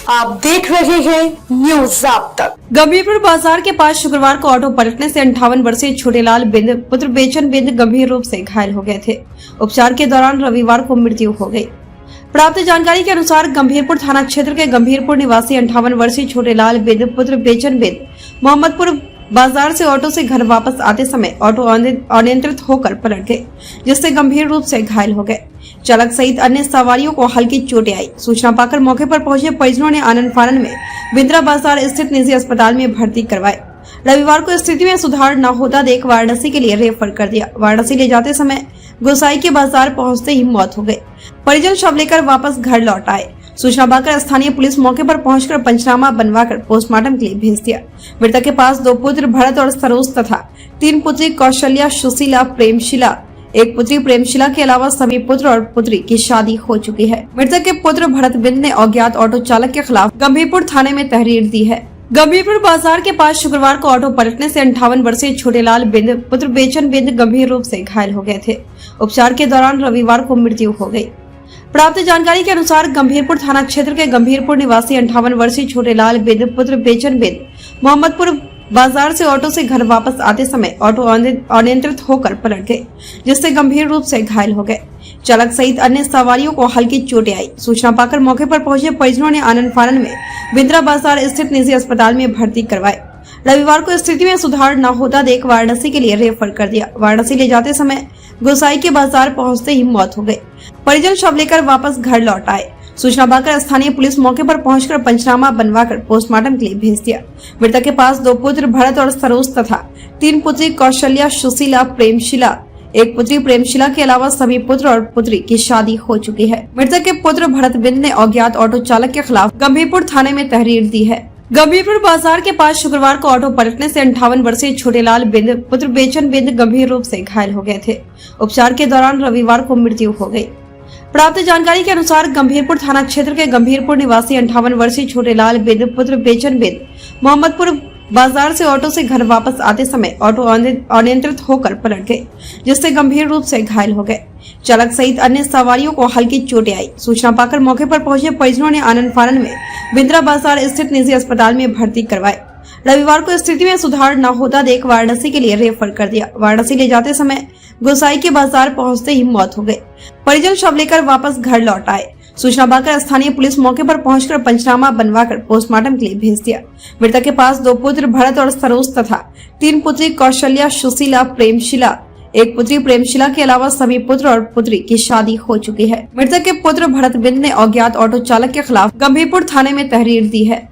आप देख रहे हैं न्यूज आप तक। गंभीरपुर बाजार के पास शुक्रवार को ऑटो पलटने से 58 वर्षीय छोटेलाल बिंद पुत्र बेचन बिंद गंभीर रूप से घायल हो गए थे। उपचार के दौरान रविवार को मृत्यु हो गई। प्राप्त जानकारी के अनुसार गंभीरपुर थाना क्षेत्र के गंभीरपुर निवासी 58 वर्षीय छोटेलाल बिंद पुत्र बेचन बिंद मोहम्मदपुर बाजार से ऑटो से घर वापस आते समय ऑटो अनियंत्रित होकर पलट गए, जिससे गंभीर रूप से घायल हो गए। चालक सहित अन्य सवारियों को हल्की चोटें आई। सूचना पाकर मौके पर पहुंचे परिजनों ने आनन फानन में बिंद्रा बाजार स्थित निजी अस्पताल में भर्ती करवाए। रविवार को स्थिति में सुधार न होता देख वाराणसी के लिए रेफर कर दिया। वाराणसी ले जाते समय गोसाई के बाजार पहुंचते ही मौत हो गई। परिजन शव लेकर वापस घर लौट आए। सूचना पाकर स्थानीय पुलिस मौके पर पहुंचकर पंचनामा बनवाकर पोस्टमार्टम के लिए भेज दिया। मृतक के पास 2 पुत्र भरत और सरोज तथा 3 पुत्री कौशल्या, सुशीला, प्रेमशिला, 1 पुत्री प्रेमशिला के अलावा सभी पुत्र और पुत्री की शादी हो चुकी है। मृतक के पुत्र भरत बिंद ने अज्ञात ऑटो चालक के खिलाफ गंभीरपुर थाने में तहरीर दी है। गंभीरपुर बाजार के पास शुक्रवार को ऑटो पलटने से 58 वर्षीय छोटेलाल बिंद पुत्र बेचन बिंद गंभीर रूप से घायल हो गए थे। उपचार के दौरान रविवार को मृत्यु हो गई। प्राप्त जानकारी के अनुसार गंभीरपुर थाना क्षेत्र के गंभीरपुर निवासी 58 वर्षीय छोटेलाल बिंद पुत्र बेचन बिंद मोहम्मदपुर बाजार से ऑटो से घर वापस आते समय ऑटो अनियंत्रित होकर पलट गए, जिससे गंभीर रूप से घायल हो गए। चालक सहित अन्य सवारियों को हल्की चोटें आई। सूचना पाकर मौके पर पहुंचे परिजनों ने आनन फानन में बिंद्रा बाजार स्थित निजी अस्पताल में भर्ती करवाए। रविवार को स्थिति में सुधार न होता देख वाराणसी के लिए रेफर कर दिया। वाराणसी ले जाते समय गोसाई के बाजार पहुंचते ही मौत हो गई। परिजन शव लेकर वापस घर लौट आए। सूचना पाकर स्थानीय पुलिस मौके पर पहुंचकर पंचनामा बनवाकर पोस्टमार्टम के लिए भेज दिया। मृतक के पास 2 पुत्र भरत और सरोज तथा 3 पुत्री कौशल्या, सुशीला, प्रेमशिला, 1 पुत्री प्रेमशिला के अलावा सभी पुत्र और पुत्री की शादी हो चुकी है। मृतक के पुत्र भरत बिंद ने अज्ञात ऑटो चालक के खिलाफ गंभीरपुर थाने में तहरीर दी है। गंभीरपुर बाजार के पास शुक्रवार को ऑटो पलटने से 58 वर्षीय छोटेलाल बिंद पुत्र बेचन बिंद गंभीर रूप से घायल हो गए थे। उपचार के दौरान रविवार को मृत्यु हो गई। प्राप्त जानकारी के अनुसार गंभीरपुर थाना क्षेत्र के गंभीरपुर निवासी 58 वर्षीय छोटेलाल बिंद पुत्र बेचन बिंद मोहम्मदपुर बाजार से ऑटो से घर वापस आते समय ऑटो अनियंत्रित होकर पलट गए, जिससे गंभीर रूप से घायल हो गए। चालक सहित अन्य सवारियों को हल्की चोटें आई। सूचना पाकर मौके पर पहुंचे परिजनों ने आनन फानन में बिंद्रा बाजार स्थित निजी अस्पताल में भर्ती करवाए। रविवार को स्थिति में सुधार न होता देख वाराणसी के लिए रेफर कर दिया। वाराणसी ले जाते समय गोसाई के बाजार पहुंचते ही मौत हो गई। परिजन शव लेकर वापस घर लौट आए। सूचना पाकर स्थानीय पुलिस मौके पर पहुंचकर पंचनामा बनवाकर पोस्टमार्टम के लिए भेज दिया। मृतक के पास 2 पुत्र भरत और सरोज तथा 3 पुत्री कौशल्या, सुशीला, प्रेमशिला, 1 पुत्री प्रेमशिला के अलावा सभी पुत्र और पुत्री की शादी हो चुकी है। मृतक के पुत्र भरत बिंद ने अज्ञात ऑटो चालक के खिलाफ गंभीरपुर थाने में तहरीर दी है।